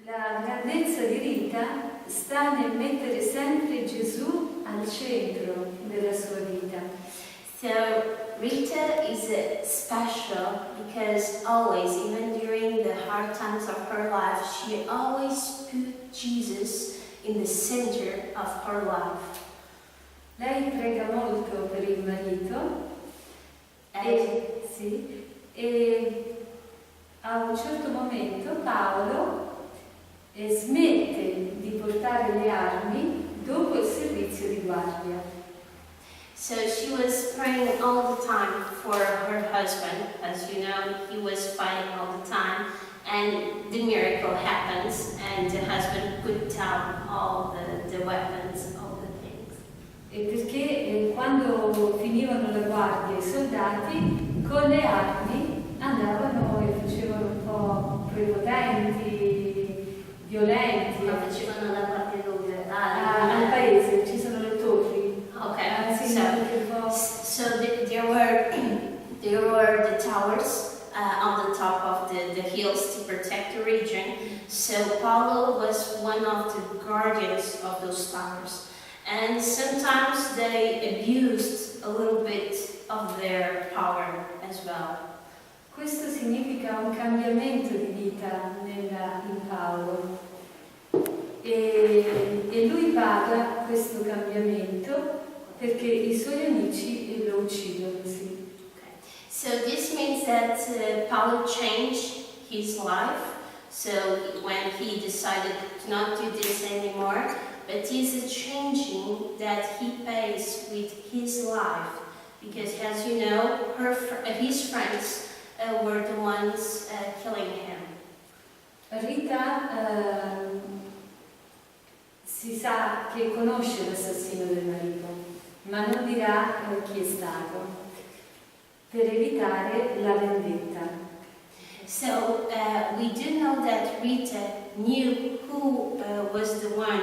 La grandezza di Rita sta nel mettere sempre Gesù al centro della sua vita. So Rita is special because always, even during the hard times of her life, she always put Jesus in the center of her life. Lei prega molto per il marito e a un certo momento Paolo smette di portare le armi dopo il servizio di guardia. So she was praying all the time for her husband. As you know, he was fighting all the time, and the miracle happens, and the husband put down all the weapons, all the things. E perché quando finivano la guardia i soldati con le armi andavano e facevano un po' prepotenti, violenti. Facevano la guardia dove? Al paese ci sono le torri. Okay, sì, so there were the towers on the top of the hills to protect the region. So Paulo was one of the guardians of those towers. And sometimes they abused a little bit of their power as well. Questo significa un cambiamento di vita in Paolo e lui paga questo cambiamento perché i suoi amici lo uccidono. Sì. Okay. So this means that Paulo changed his life. So when he decided to not do this anymore, but is a changing that he pays with his life, because as you know, his friends were the ones killing him. Rita si sa che conosce l'assassino del marito, ma non dirà chi è stato, per evitare la vendetta. So we do know that Rita knew who was the one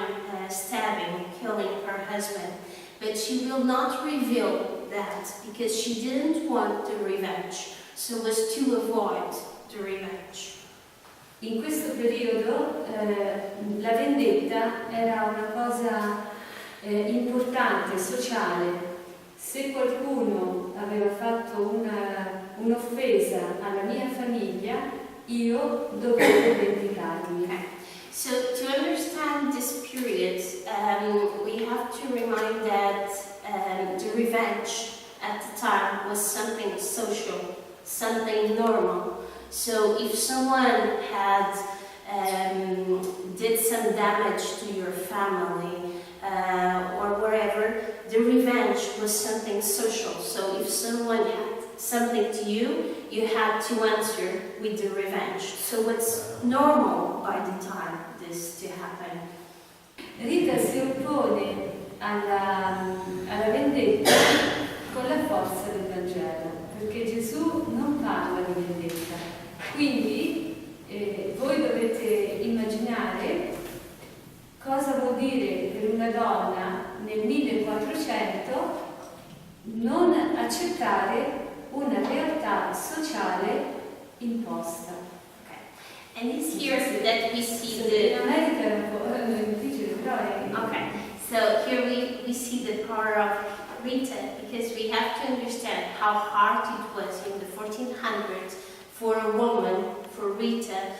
stabbing, killing her husband, but she will not reveal that because she didn't want the revenge, so it was to avoid the revenge. In questo periodo la vendetta era una cosa importante, sociale. Se qualcuno aveva fatto un'offesa alla mia famiglia, io dovevo vendicarmi. Okay. So to understand this period, we have to remind that the revenge at the time was something social, something normal. So if someone had did some damage to your family or wherever, the revenge was something social. So if someone had something to you, you had to answer with the revenge. So it's normal by the time this to happen. Rita si oppone alla vendetta con la forza del Vangelo, perché Gesù non parla di vendetta. Quindi voi dovete immaginare cosa vuol dire per una donna nel 1400 non accettare una realtà sociale imposta. Okay. And it's here that we see the... In America è un po' difficile, però è... Okay, so here we see the power of Rita, because we have to understand how hard it was in the 1400s for a woman, for Rita,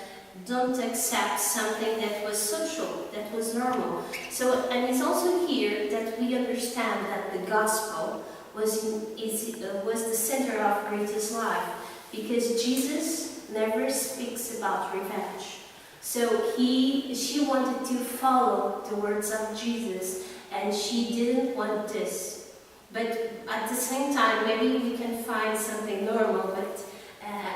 don't accept something that was social, that was normal. So, and it's also here that we understand that the gospel was the center of Rita's life, because Jesus never speaks about revenge. So she wanted to follow the words of Jesus, and she didn't want this. But at the same time, maybe we can find something normal, but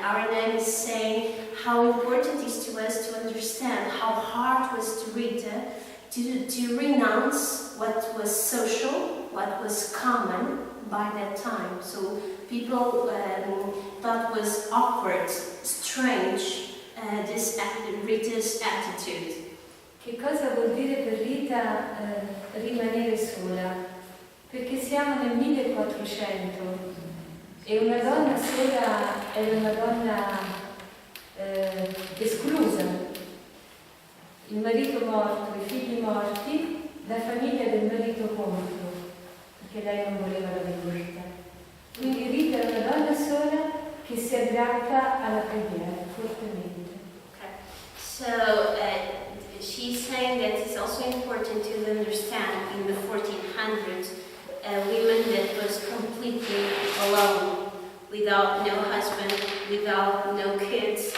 our name is saying how important it is to us to understand how hard it was to Rita to renounce what was social, what was common by that time. So people thought was awkward, strange, this Rita's attitude. Che cosa vuol dire per Rita rimanere sola? Perché siamo nel 1400 e una donna sola è una donna esclusa. il marito morto, i figli morti, la famiglia del marito contro, perché lei non voleva la vendetta. Quindi Rita è una donna sola che si aggrappa alla preghiera fortemente. Okay. So she's saying that it's also important to understand in the 1400s, women that was completely alone, without no husband, without no kids,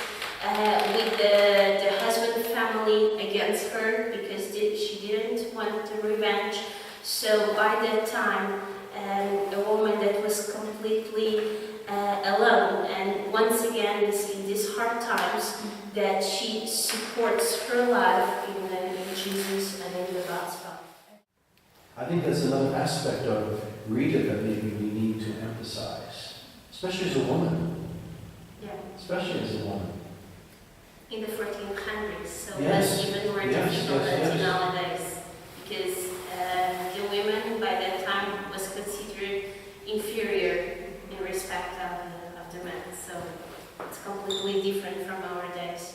with the husband family against her because she didn't want the revenge. So by that time, a woman that was completely alone, and once again, in these hard times, that she supports her life in Jesus and in the gospel. I think that's another aspect of Rita that maybe we need to emphasize, especially as a woman. Yeah. Especially as a woman. In the 1400s, so Yes. that's even more Yes, difficult yes, than yes. nowadays, because the women by that time was considered inferior in respect of the men. So it's completely different from our days.